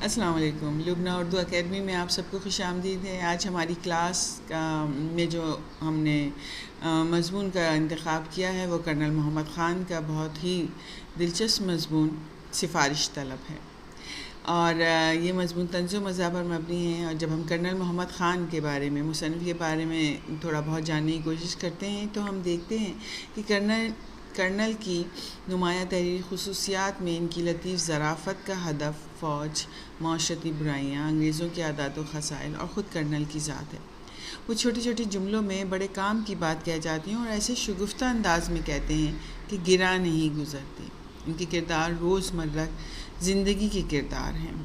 السلام علیکم۔ لبنہ اردو اکیڈمی میں آپ سب کو خوش آمدید ہے۔ آج ہماری کلاس میں جو ہم نے مضمون کا انتخاب کیا ہے وہ کرنل محمد خان کا بہت ہی دلچسپ مضمون سفارش طلب ہے، اور یہ مضمون طنز و مزاح پر مبنی ہے۔ اور جب ہم کرنل محمد خان کے بارے میں، مصنف کے بارے میں تھوڑا بہت جاننے کی کوشش کرتے ہیں تو ہم دیکھتے ہیں کہ کرنل کی نمایاں تحریری خصوصیات میں ان کی لطیف ظرافت کا ہدف فوج، معاشرتی برائیاں، انگریزوں کے عادات و خصائل اور خود کرنل کی ذات ہے۔ وہ چھوٹی چھوٹی جملوں میں بڑے کام کی بات کہہ جاتی ہیں اور ایسے شگفتہ انداز میں کہتے ہیں کہ گرا نہیں گزرتے۔ ان کے کردار روزمرہ زندگی کے کردار ہیں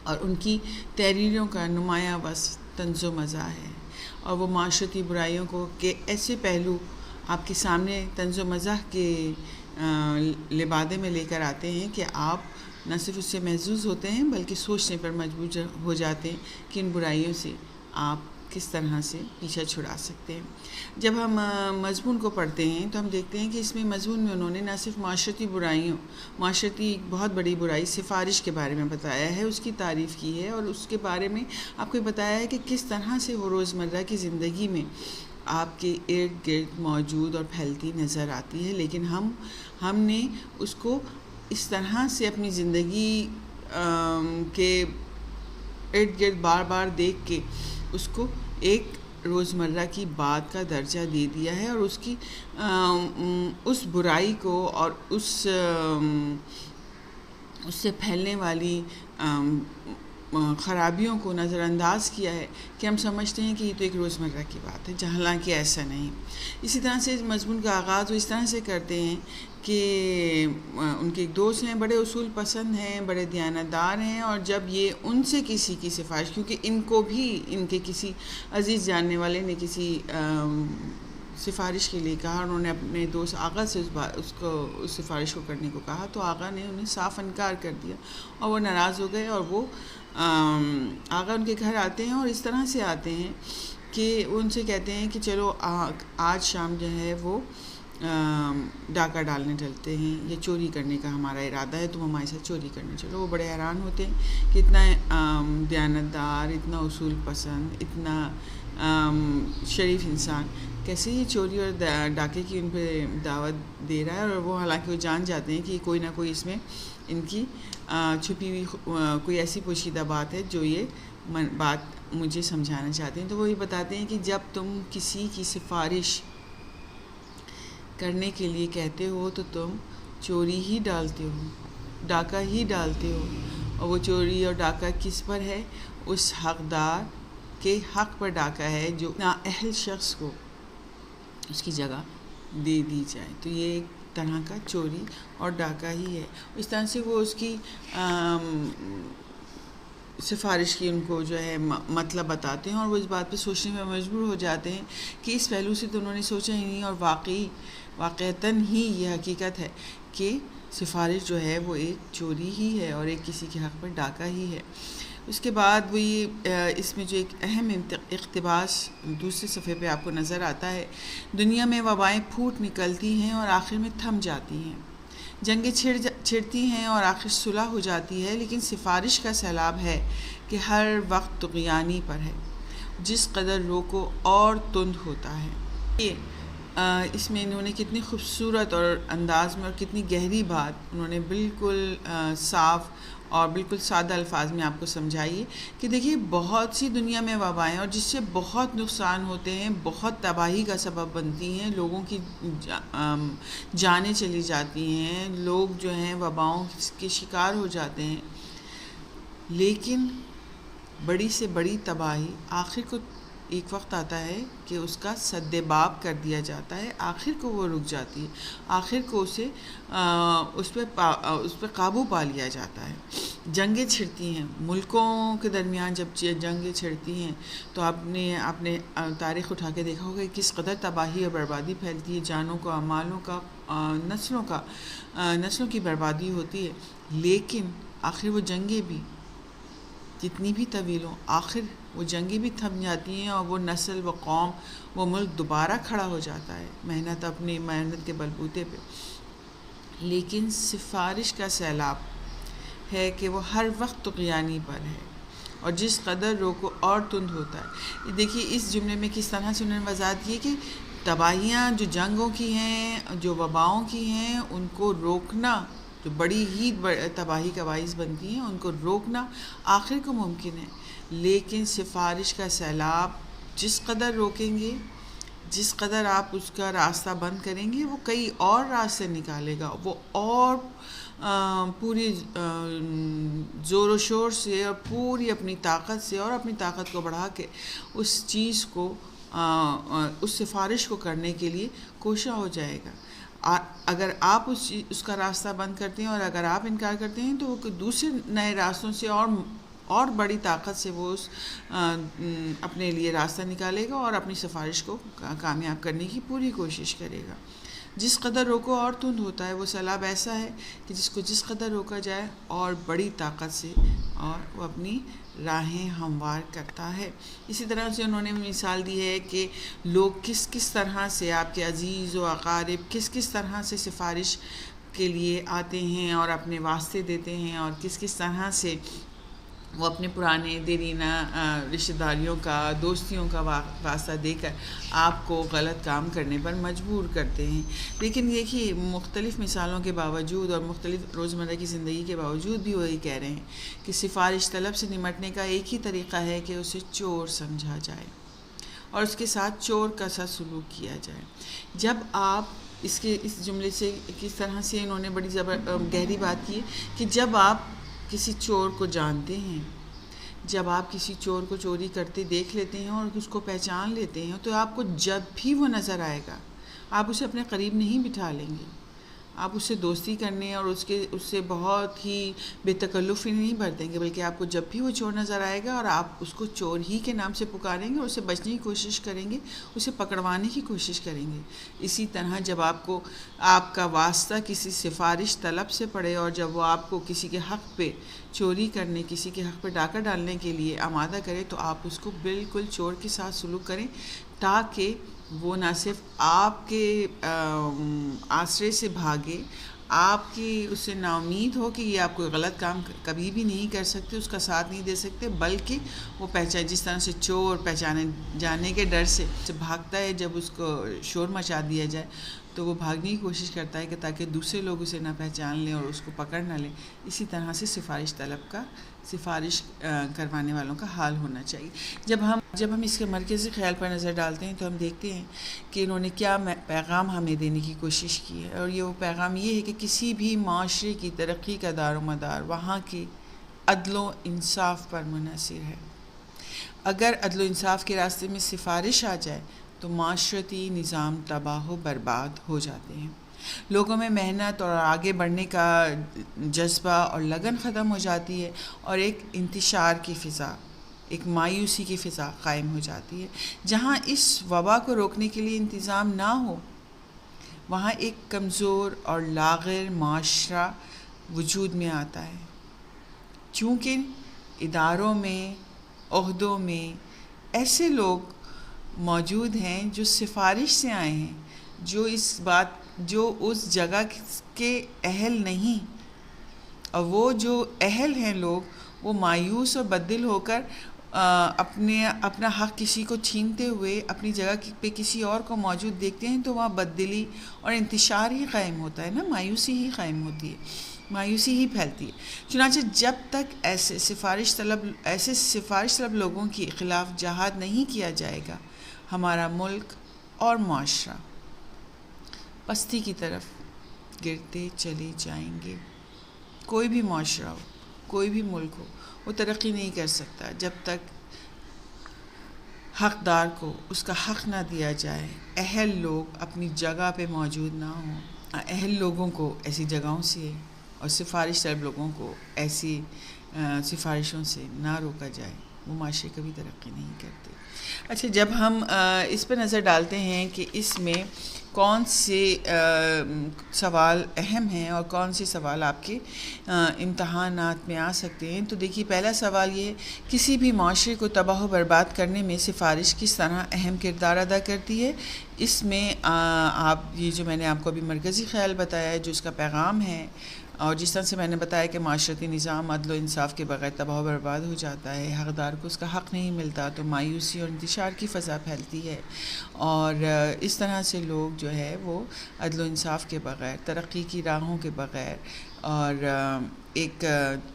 اور ان کی تحریروں کا نمایاں وصف طنز و مزاح ہے، اور وہ معاشرتی برائیوں کے ایسے پہلو آپ کے سامنے طنز و مزاح کے لبادے میں لے کر آتے ہیں کہ آپ نہ صرف اس سے محظوظ ہوتے ہیں بلکہ سوچنے پر مجبور ہو جاتے ہیں کہ ان برائیوں سے آپ کس طرح سے پیچھا چھڑا سکتے ہیں۔ جب ہم مضمون کو پڑھتے ہیں تو ہم دیکھتے ہیں کہ اس میں مضمون میں انہوں نے نہ صرف معاشرتی ایک بہت بڑی برائی سفارش کے بارے میں بتایا ہے، اس کی تعریف کی ہے، اور اس کے بارے میں آپ کو بتایا ہے کہ کس طرح سے وہ روزمرہ کی زندگی میں آپ کے ارد گرد موجود اور پھیلتی نظر آتی ہے، لیکن ہم نے اس کو اس طرح سے اپنی زندگی کے ارد گرد بار بار دیکھ کے اس کو ایک روزمرہ کی بات کا درجہ دے دیا ہے، اور اس برائی کو اور اس سے پھیلنے والی خرابیوں کو نظر انداز کیا ہے کہ ہم سمجھتے ہیں کہ یہ تو ایک روزمرہ کی بات ہے، حالانکہ ایسا نہیں۔ اسی طرح سے مضمون کا آغاز وہ اس طرح سے کرتے ہیں کہ ان کے ایک دوست ہیں، بڑے اصول پسند ہیں، بڑے دیانتدار ہیں، اور جب یہ ان سے کسی کی سفارش، کیونکہ ان کو بھی ان کے کسی عزیز جاننے والے نے کسی سفارش کے لیے کہا، انہوں نے اپنے دوست آغا سے اس سفارش کو کرنے کو کہا، تو آغا نے انہیں صاف انکار کر دیا اور وہ ناراض ہو گئے، اور وہ آغا ان کے گھر آتے ہیں اور اس طرح سے آتے ہیں کہ ان سے کہتے ہیں کہ چلو آج شام جو ہے وہ ڈاکہ ڈالنے چلتے ہیں، یا چوری کرنے کا ہمارا ارادہ ہے، تم ہمارے ساتھ چوری کرنے چلو۔ وہ بڑے حیران ہوتے ہیں کہ اتنا دیانتدار، اتنا اصول پسند، اتنا شریف انسان کیسے یہ چوری اور ڈاکے کی ان پہ دعوت دے رہا ہے، اور وہ حالانکہ وہ جان جاتے ہیں کہ کوئی نہ کوئی اس میں ان کی چھپی ہوئی کوئی ایسی پوشیدہ بات ہے جو یہ بات مجھے سمجھانا چاہتے ہیں۔ تو وہ یہ بتاتے ہیں کہ جب تم کسی کی سفارش کرنے کے لیے کہتے ہو تو تم چوری ہی ڈالتے ہو، ڈاکہ ہی ڈالتے ہو، اور وہ چوری اور ڈاکہ کس پر ہے؟ اس حقدار کے حق پر ڈاکہ ہے جو نااہل شخص کو اس کی جگہ دے دی جائے، تو یہ ایک طرح کا چوری اور ڈاکہ ہی ہے۔ اس طرح سے وہ اس کی سفارش کی ان کو جو ہے مطلب بتاتے ہیں، اور وہ اس بات پہ سوچنے میں مجبور ہو جاتے ہیں کہ اس پہلو سے تو انہوں نے سوچا ہی نہیں، اور واقعتاً ہی یہ حقیقت ہے کہ سفارش جو ہے وہ ایک چوری ہی ہے اور ایک کسی کے حق پر ڈاکہ ہی ہے۔ اس کے بعد وہ یہ اس میں جو ایک اہم اقتباس دوسرے صفحے پہ آپ کو نظر آتا ہے، دنیا میں وبائیں پھوٹ نکلتی ہیں اور آخر میں تھم جاتی ہیں، جنگیں چھڑتی ہیں اور آخر صلح ہو جاتی ہے، لیکن سفارش کا سیلاب ہے کہ ہر وقت طغیانی پر ہے، جس قدر روکو اور تند ہوتا ہے۔ یہ اس میں انہوں نے کتنی خوبصورت اور انداز میں اور کتنی گہری بات انہوں نے بالکل صاف اور بالکل سادہ الفاظ میں آپ کو سمجھائی کہ دیکھیے بہت سی دنیا میں وبائیں اور جس سے بہت نقصان ہوتے ہیں، بہت تباہی کا سبب بنتی ہیں، لوگوں کی جانیں چلی جاتی ہیں، لوگ جو ہیں وباؤں کے شکار ہو جاتے ہیں، لیکن بڑی سے بڑی تباہی آخر کو ایک وقت آتا ہے کہ اس کا سد باب کر دیا جاتا ہے، آخر کو وہ رک جاتی ہے، آخر کو اس پہ قابو پا لیا جاتا ہے۔ جنگیں چھڑتی ہیں، ملکوں کے درمیان جب جنگیں چھڑتی ہیں تو آپ نے تاریخ اٹھا کے دیکھا ہوگا کہ کس قدر تباہی اور بربادی پھیلتی ہے، جانوں کا، مالوں کا، نسلوں کی بربادی ہوتی ہے، لیکن آخر وہ جنگیں بھی جتنی بھی طویل ہوں، آخر وہ جنگیں بھی تھم جاتی ہیں اور وہ نسل، وہ قوم، وہ ملک دوبارہ کھڑا ہو جاتا ہے اپنی محنت کے بلبوتے پہ۔ لیکن سفارش کا سیلاب ہے کہ وہ ہر وقت طغیانی پر ہے، اور جس قدر روکو اور تند ہوتا ہے۔ دیکھیے اس جملے میں کس طرح سے انہوں نے وضاحت کی کہ تباہیاں جو جنگوں کی ہیں، جو وباؤں کی ہیں، ان کو روکنا، جو بڑی ہی تباہی کا باعث بنتی ہیں، ان کو روکنا آخر کو ممکن ہے، لیکن سفارش کا سیلاب جس قدر روکیں گے، جس قدر آپ اس کا راستہ بند کریں گے، وہ کئی اور راستے نکالے گا، وہ اور پوری زور و شور سے اور پوری اپنی طاقت سے اور اپنی طاقت کو بڑھا کے اس چیز کو اس سفارش کو کرنے کے لیے کوشاں ہو جائے گا۔ اگر آپ اس کا راستہ بند کرتے ہیں اور اگر آپ انکار کرتے ہیں تو وہ دوسرے نئے راستوں سے اور بڑی طاقت سے وہ اپنے لیے راستہ نکالے گا اور اپنی سفارش کو کامیاب کرنے کی پوری کوشش کرے گا۔ جس قدر روکو اور تند ہوتا ہے، وہ سیلاب ایسا ہے کہ جس کو جس قدر روکا جائے اور بڑی طاقت سے اور وہ اپنی راہیں ہموار کرتا ہے۔ اسی طرح سے انہوں نے مثال دی ہے کہ لوگ کس کس طرح سے، آپ کے عزیز و اقارب کس کس طرح سے سفارش کے لیے آتے ہیں اور اپنے واسطے دیتے ہیں، اور کس کس طرح سے وہ اپنے پرانے دیرینہ رشتہ داریوں کا، دوستیوں کا واسطہ دے کر آپ کو غلط کام کرنے پر مجبور کرتے ہیں۔ لیکن دیکھیے مختلف مثالوں کے باوجود اور مختلف روزمرہ کی زندگی کے باوجود بھی وہی کہہ رہے ہیں کہ سفارش طلب سے نمٹنے کا ایک ہی طریقہ ہے کہ اسے چور سمجھا جائے اور اس کے ساتھ چور کا سا سلوک کیا جائے۔ جب آپ اس جملے سے کس طرح سے انہوں نے بڑی گہری بات کی کہ جب آپ کسی چور کو جانتے ہیں، جب آپ کسی چور کو چوری کرتے دیکھ لیتے ہیں اور اس کو پہچان لیتے ہیں، تو آپ کو جب بھی وہ نظر آئے گا آپ اسے اپنے قریب نہیں بٹھا لیں گے، آپ اس سے دوستی کرنے اور اس سے بہت ہی بے تکلفی نہیں برتیں گے، بلکہ آپ کو جب بھی وہ چور نظر آئے گا اور آپ اس کو چور ہی کے نام سے پکاریں گے اور اسے بچنے کی کوشش کریں گے، اسے پکڑوانے کی کوشش کریں گے۔ اسی طرح جب آپ کا واسطہ کسی سفارش طلب سے پڑے اور جب وہ آپ کو کسی کے حق پہ چوری کرنے، کسی کے حق پہ ڈاکہ ڈالنے کے لیے آمادہ کرے، تو آپ اس کو بالکل چور کے ساتھ سلوک کریں، تاکہ وہ نہ صرف آپ کے آسرے سے بھاگے، آپ کی اس سے نا امید ہو کہ یہ آپ کوئی غلط کام کبھی بھی نہیں کر سکتے، اس کا ساتھ نہیں دے سکتے، بلکہ وہ جس طرح سے چور پہچانے جانے کے ڈر سے بھاگتا ہے جب اس کو شور مچا دیا جائے، تو وہ بھاگنے کی کوشش کرتا ہے کہ تاکہ دوسرے لوگ اسے نہ پہچان لیں اور اس کو پکڑ نہ لیں۔ اسی طرح سے سفارش کروانے والوں کا حال ہونا چاہیے۔ جب ہم اس کے مرکزی خیال پر نظر ڈالتے ہیں تو ہم دیکھتے ہیں کہ انہوں نے کیا پیغام ہمیں دینے کی کوشش کی ہے، اور وہ پیغام یہ ہے کہ کسی بھی معاشرے کی ترقی کا دار و مدار وہاں کے عدل و انصاف پر منحصر ہے۔ اگر عدل و انصاف کے راستے میں سفارش آ جائے تو معاشرتی نظام تباہ و برباد ہو جاتے ہیں، لوگوں میں محنت اور آگے بڑھنے کا جذبہ اور لگن ختم ہو جاتی ہے، اور ایک انتشار کی فضا، ایک مایوسی کی فضا قائم ہو جاتی ہے۔ جہاں اس وبا کو روکنے کے لیے انتظام نہ ہو، وہاں ایک کمزور اور لاغر معاشرہ وجود میں آتا ہے، چونکہ اداروں میں، عہدوں میں ایسے لوگ موجود ہیں جو سفارش سے آئے ہیں، جو اس جگہ کے اہل نہیں، اور وہ جو اہل ہیں لوگ وہ مایوس اور بددل ہو کر اپنا حق کسی کو چھینتے ہوئے اپنی جگہ پہ کسی اور کو موجود دیکھتے ہیں، تو وہاں بددلی اور انتشار ہی قائم ہوتا ہے نا، مایوسی ہی قائم ہوتی ہے، مایوسی ہی پھیلتی ہے۔ چنانچہ جب تک ایسے سفارش طلب لوگوں کے خلاف جہاد نہیں کیا جائے گا، ہمارا ملک اور معاشرہ پستی کی طرف گرتے چلے جائیں گے۔ کوئی بھی معاشرہ ہو، کوئی بھی ملک ہو، وہ ترقی نہیں کر سکتا جب تک حقدار کو اس کا حق نہ دیا جائے، اہل لوگ اپنی جگہ پہ موجود نہ ہوں، اہل لوگوں کو ایسی جگہوں سے اور سفارش طلب لوگوں کو ایسی سفارشوں سے نہ روکا جائے، وہ معاشرے کبھی ترقی نہیں کرتے۔ اچھا، جب ہم اس پہ نظر ڈالتے ہیں کہ اس میں کون سے سوال اہم ہیں اور کون سے سوال آپ کے امتحانات میں آ سکتے ہیں، تو دیکھیے پہلا سوال یہ ہے، کسی بھی معاشرے کو تباہ و برباد کرنے میں سفارش کس طرح اہم کردار ادا کرتی ہے۔ اس میں یہ جو میں نے آپ کو ابھی مرکزی خیال بتایا ہے، جو اس کا پیغام ہے، اور جس طرح سے میں نے بتایا کہ معاشرتی نظام عدل و انصاف کے بغیر تباہ و برباد ہو جاتا ہے، حقدار کو اس کا حق نہیں ملتا، تو مایوسی اور انتشار کی فضا پھیلتی ہے، اور اس طرح سے لوگ جو ہے وہ عدل و انصاف کے بغیر، ترقی کی راہوں کے بغیر، اور ایک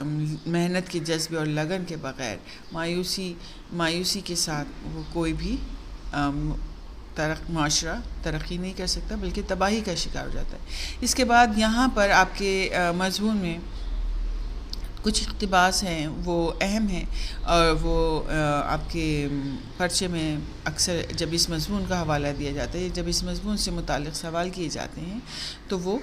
محنت کے جذبے اور لگن کے بغیر مایوسی کے ساتھ وہ کوئی بھی معاشرہ ترقی نہیں کر سکتا، بلکہ تباہی کا شکار ہو جاتا ہے۔ اس کے بعد یہاں پر آپ کے مضمون میں کچھ اقتباس ہیں وہ اہم ہیں، اور وہ آپ کے پرچے میں اکثر جب اس مضمون کا حوالہ دیا جاتا ہے، جب اس مضمون سے متعلق سوال کیے جاتے ہیں تو وہ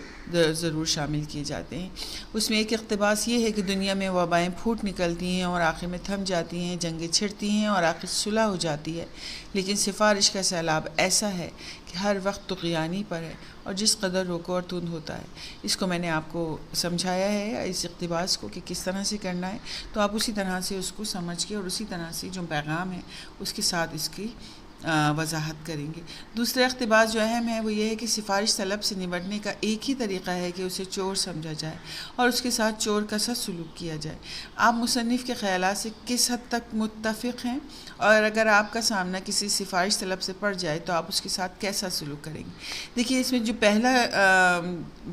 ضرور شامل کیے جاتے ہیں۔ اس میں ایک اقتباس یہ ہے کہ دنیا میں وبائیں پھوٹ نکلتی ہیں اور آخر میں تھم جاتی ہیں، جنگیں چھڑتی ہیں اور آخر صلح ہو جاتی ہے، لیکن سفارش کا سیلاب ایسا ہے کہ ہر وقت طغیانی پر ہے اور جس قدر روکو اور تند ہوتا ہے۔ اس کو میں نے آپ کو سمجھایا ہے، اس اقتباس کو، کہ کس طرح سے کرنا ہے، تو آپ اسی طرح سے اس کو سمجھ کے اور اسی طرح سے جو پیغام ہے اس کے ساتھ اس کی وضاحت کریں گے۔ دوسرا اقتباس جو اہم ہے وہ یہ ہے کہ سفارش طلب سے نمٹنے کا ایک ہی طریقہ ہے کہ اسے چور سمجھا جائے اور اس کے ساتھ چور کا سا سلوک کیا جائے۔ آپ مصنف کے خیالات سے کس حد تک متفق ہیں، اور اگر آپ کا سامنا کسی سفارش طلب سے پڑ جائے تو آپ اس کے ساتھ کیسا سلوک کریں گے؟ دیکھیے، اس میں جو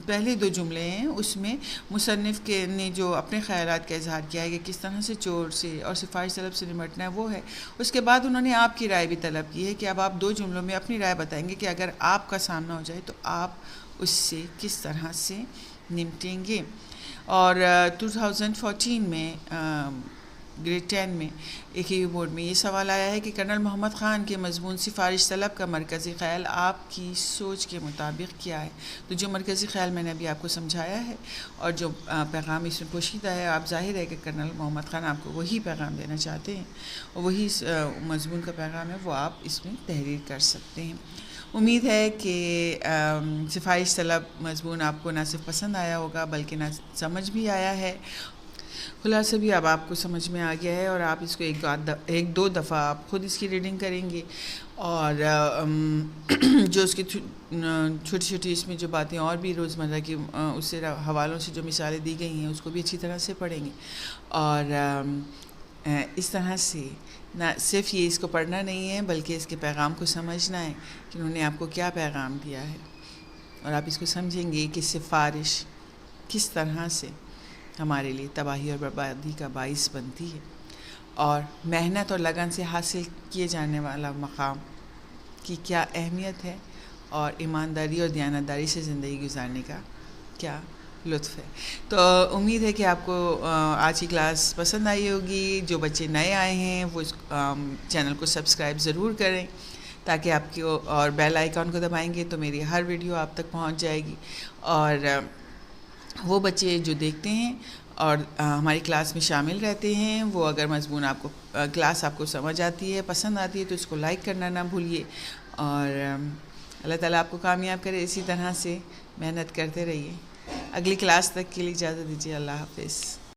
پہلے دو جملے ہیں اس میں مصنف کے نے جو اپنے خیالات کا اظہار کیا ہے کہ کس طرح سے چور سے اور سفارش طلب سے نمٹنا ہے وہ ہے۔ اس کے بعد انہوں نے آپ کی رائے بھی طلب کی ہے کہ اب آپ 2 جملوں میں اپنی رائے بتائیں گے کہ اگر آپ کا سامنا ہو جائے تو آپ اس سے کس طرح سے نمٹیں گے۔ اور 2014 میں گریڈ 10 میں ایک ہی بورڈ میں یہ سوال آیا ہے کہ کرنل محمد خان کے مضمون سفارش طلب کا مرکزی خیال آپ کی سوچ کے مطابق کیا ہے؟ تو جو مرکزی خیال میں نے ابھی آپ کو سمجھایا ہے اور جو پیغام اس میں پوشیدہ ہے، آپ ظاہر ہے کہ کرنل محمد خان آپ کو وہی پیغام دینا چاہتے ہیں اور وہی مضمون کا پیغام ہے، وہ آپ اس میں تحریر کر سکتے ہیں۔ امید ہے کہ سفارش طلب مضمون آپ کو نہ صرف پسند آیا ہوگا بلکہ نہ سمجھ بھی آیا ہے، خلاصہ بھی اب آپ کو سمجھ میں آ گیا ہے، اور آپ اس کو ایک دو دفعہ آپ خود اس کی ریڈنگ کریں گے، اور جو اس کی چھوٹی چھوٹی اس میں جو باتیں اور بھی روزمرہ کی اس سے حوالوں سے جو مثالیں دی گئی ہیں اس کو بھی اچھی طرح سے پڑھیں گے، اور اس طرح سے نہ صرف یہ اس کو پڑھنا نہیں ہے بلکہ اس کے پیغام کو سمجھنا ہے کہ انہوں نے آپ کو کیا پیغام دیا ہے، اور آپ اس کو سمجھیں گے کہ سفارش کس طرح سے ہمارے لیے تباہی اور بربادی کا باعث بنتی ہے، اور محنت اور لگن سے حاصل کیے جانے والا مقام کی کیا اہمیت ہے، اور ایمانداری اور دیانتداری سے زندگی گزارنے کا کیا لطف ہے۔ تو امید ہے کہ آپ کو آج کی کلاس پسند آئی ہوگی۔ جو بچے نئے آئے ہیں وہ اس چینل کو سبسکرائب ضرور کریں تاکہ آپ کی، اور بیل آئیکن کو دبائیں گے تو میری ہر ویڈیو آپ تک پہنچ جائے گی، اور وہ بچے جو دیکھتے ہیں اور ہماری کلاس میں شامل رہتے ہیں، وہ اگر مضمون آپ کو کلاس آپ کو سمجھ آتی ہے، پسند آتی ہے، تو اس کو لائک کرنا نہ بھولیے، اور اللہ تعالیٰ آپ کو کامیاب کرے۔ اسی طرح سے محنت کرتے رہیے۔ اگلی کلاس تک کے لیے اجازت دیجیے۔ اللہ حافظ۔